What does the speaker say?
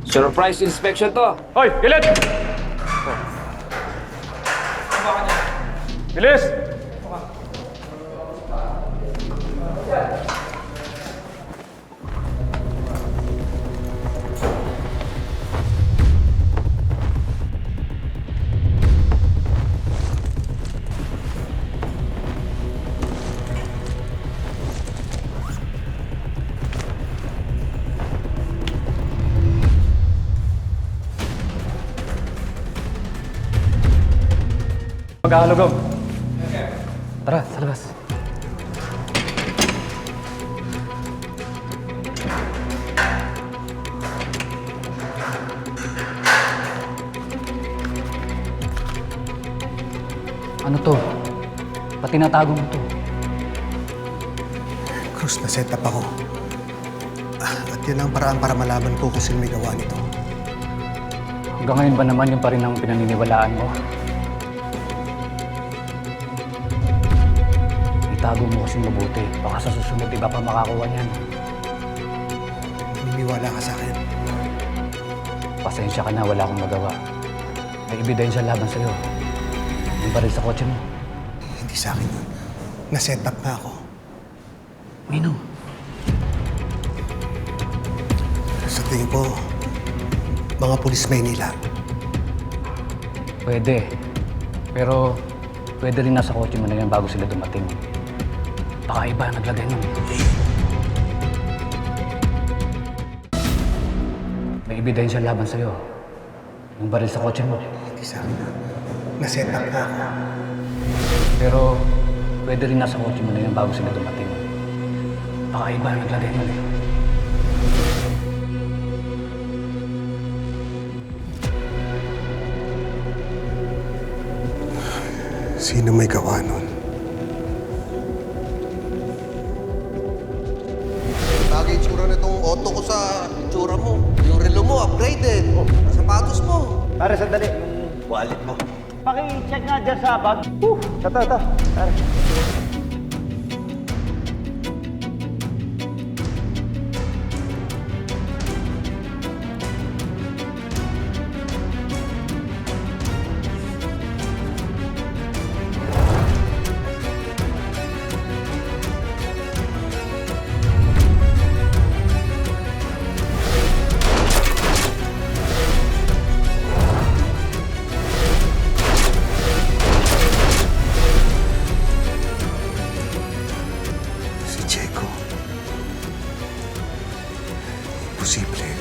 Surprise inspection to. Hoy, gilid! Bilis! Magkakalugog. Tara, sa labas. Ano to? Ba't tinatago mo to? Cruz, na-set up ako. At yun ang paraan para malaman ko kung sino may gawa nito. Hanggang ngayon ba naman yung pa rin ang pinaniniwalaan mo? Itago mo kasi mabuti. Baka sa susunod iba pa makakuha niyan. Naniniwala ka sa akin. Pasensya ka na, wala akong magawa. May ebidensya laban sa'yo. Yung baril sa kotse mo. Hindi sa akin yun. Na-set up na ako. Nino, Sa tingin ko, mga pulis Maynila. pwede. Pero pwede rin nasa kotse mo na yan bago sila dumating. Baka iba naglagay nun. May ebidensya laban sa'yo. Yung baril sa kotse mo. Hindi sa akin yun. Na-set up na ako. Pero pwede rin nasa kotse mo na yan bago sila dumating. Baka iba naglagay nun eh. Sino may gawa nun? Bagay itsura nitong auto ko sa itsura mo. Yung relo mo, upgraded. Sapatos mo. Pare, sandali. Wallet mo. Paki-check nga dyan sa bag. Ito. Pare. Si Checo. Imposible.